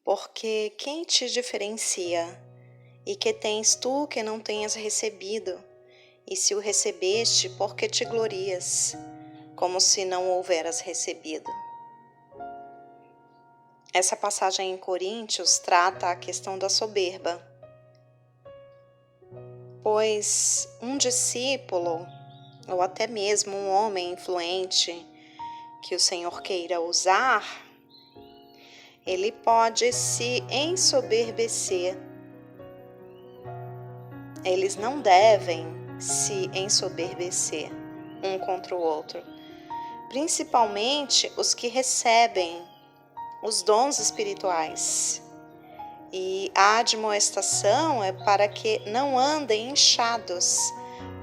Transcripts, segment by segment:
Porque quem te diferencia? E que tens tu que não tenhas recebido? E se o recebeste, por que te glorias, como se não o houveras recebido? Essa passagem em Coríntios trata a questão da soberba. Pois um discípulo, ou até mesmo um homem influente que o Senhor queira usar, ele pode se ensoberbecer. Eles não devem se ensoberbecer um contra o outro, principalmente os que recebem os dons espirituais. E a admoestação é para que não andem inchados,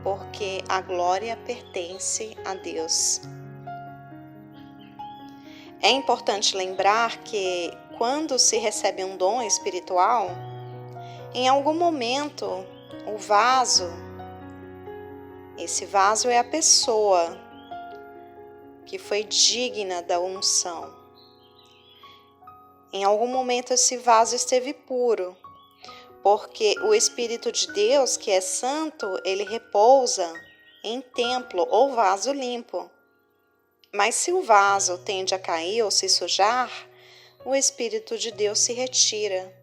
porque a glória pertence a Deus. É importante lembrar que quando se recebe um dom espiritual, em algum momento o vaso, esse vaso é a pessoa que foi digna da unção. Em algum momento esse vaso esteve puro, porque o Espírito de Deus, que é santo, ele repousa em templo ou vaso limpo. Mas se o vaso tende a cair ou se sujar, o Espírito de Deus se retira.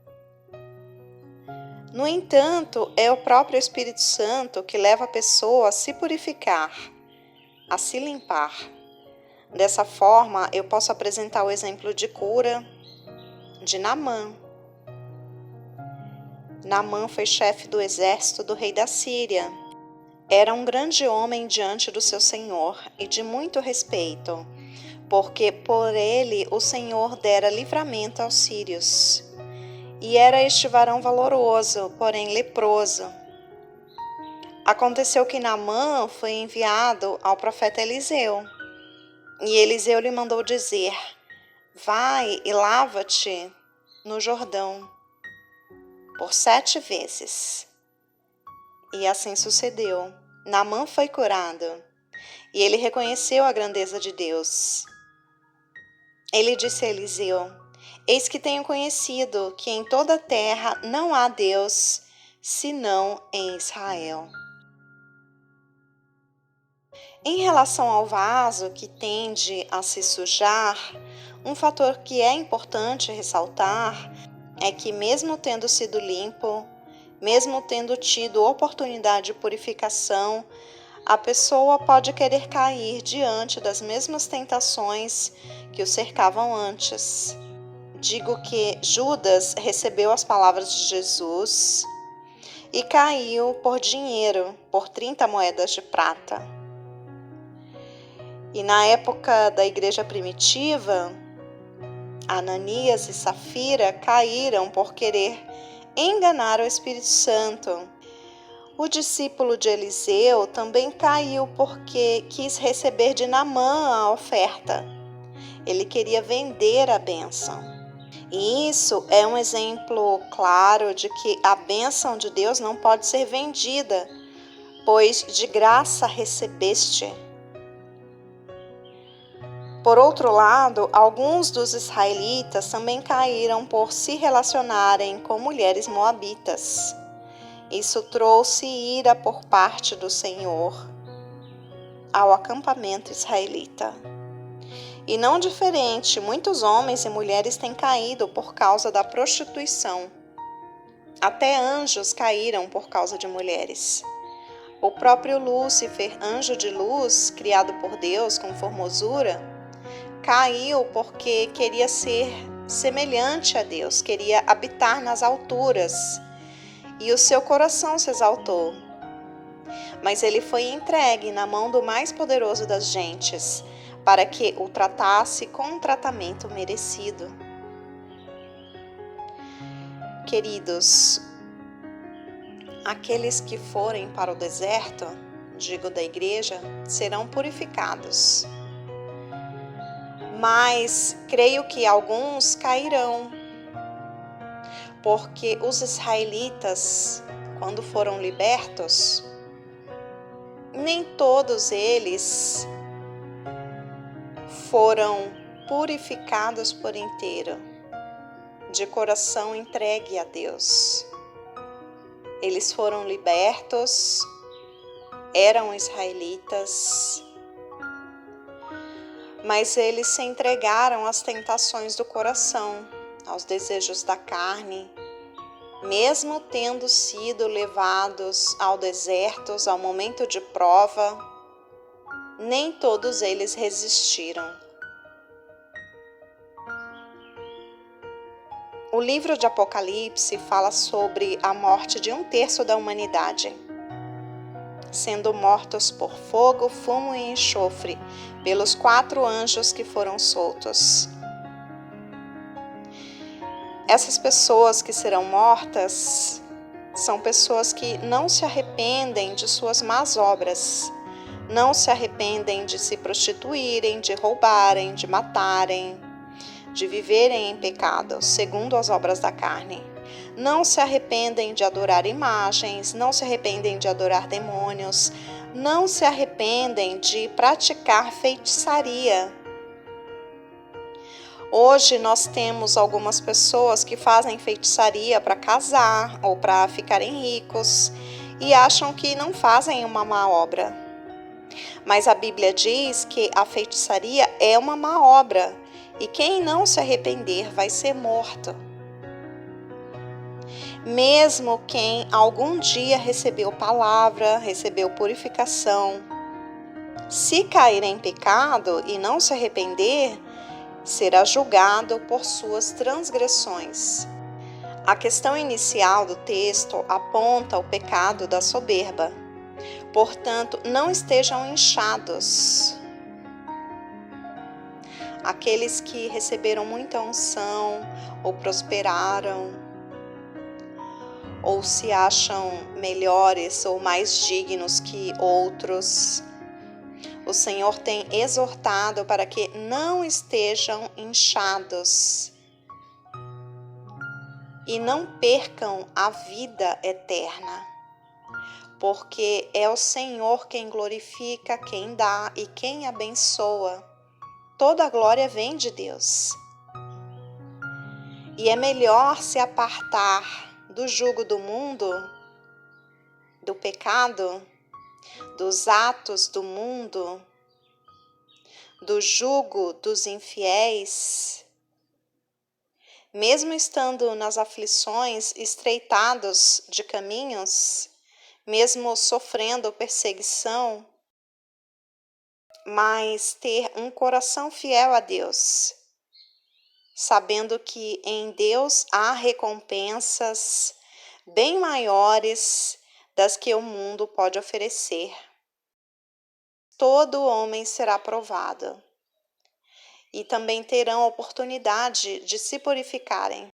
No entanto, é o próprio Espírito Santo que leva a pessoa a se purificar, a se limpar. Dessa forma, eu posso apresentar o exemplo de cura de Naamã. Naamã foi chefe do exército do rei da Síria. Era um grande homem diante do seu senhor e de muito respeito, porque por ele o Senhor dera livramento aos sírios. E era este varão valoroso, porém leproso. Aconteceu que Naamã foi enviado ao profeta Eliseu. E Eliseu lhe mandou dizer: vai e lava-te no Jordão por 7 vezes. E assim sucedeu. Naamã foi curado. E ele reconheceu a grandeza de Deus. Ele disse a Eliseu: eis que tenho conhecido que em toda a terra não há Deus, senão em Israel. Em relação ao vaso que tende a se sujar, um fator que é importante ressaltar é que, mesmo tendo sido limpo, mesmo tendo tido oportunidade de purificação, a pessoa pode querer cair diante das mesmas tentações que o cercavam antes. Digo que Judas recebeu as palavras de Jesus e caiu por dinheiro, por 30 moedas de prata. E na época da igreja primitiva, Ananias e Safira caíram por querer enganar o Espírito Santo. O discípulo de Eliseu também caiu porque quis receber de Naamã a oferta. Ele queria vender a bênção. E isso é um exemplo claro de que a bênção de Deus não pode ser vendida, pois de graça recebeste. Por outro lado, alguns dos israelitas também caíram por se relacionarem com mulheres moabitas. Isso trouxe ira por parte do Senhor ao acampamento israelita. E não diferente, muitos homens e mulheres têm caído por causa da prostituição. Até anjos caíram por causa de mulheres. O próprio Lúcifer, anjo de luz, criado por Deus com formosura, caiu porque queria ser semelhante a Deus, queria habitar nas alturas, e o seu coração se exaltou. Mas ele foi entregue na mão do mais poderoso das gentes, para que o tratasse com um tratamento merecido. Queridos, aqueles que forem para o deserto, digo da igreja, serão purificados. Mas creio que alguns cairão, porque os israelitas, quando foram libertos, nem todos eles foram purificados por inteiro. de coração entregue a Deus. Eles foram libertos, eram israelitas, mas eles se entregaram às tentações do coração, aos desejos da carne, mesmo tendo sido levados ao deserto, ao momento de prova, nem todos eles resistiram. O livro de Apocalipse fala sobre a morte de 1/3 da humanidade, sendo mortos por fogo, fumo e enxofre, pelos 4 anjos que foram soltos. Essas pessoas que serão mortas são pessoas que não se arrependem de suas más obras, não se arrependem de se prostituírem, de roubarem, de matarem, de viverem em pecado, segundo as obras da carne. Não se arrependem de adorar imagens, não se arrependem de adorar demônios, não se arrependem de praticar feitiçaria. Hoje nós temos algumas pessoas que fazem feitiçaria para casar ou para ficarem ricos e acham que não fazem uma má obra. Mas a Bíblia diz que a feitiçaria é uma má obra e quem não se arrepender vai ser morto. Mesmo quem algum dia recebeu palavra, recebeu purificação, se cair em pecado e não se arrepender, será julgado por suas transgressões. A questão inicial do texto aponta o pecado da soberba. Portanto, não estejam inchados. Aqueles que receberam muita unção, ou prosperaram, ou se acham melhores ou mais dignos que outros, o Senhor tem exortado para que não estejam inchados e não percam a vida eterna, porque é o Senhor quem glorifica, quem dá e quem abençoa. Toda a glória vem de Deus. E é melhor se apartar do jugo do mundo, do pecado, dos atos do mundo, do jugo dos infiéis, mesmo estando nas aflições, estreitados de caminhos, mesmo sofrendo perseguição, mas ter um coração fiel a Deus, sabendo que em Deus há recompensas bem maiores das que o mundo pode oferecer. Todo homem será provado e também terão a oportunidade de se purificarem.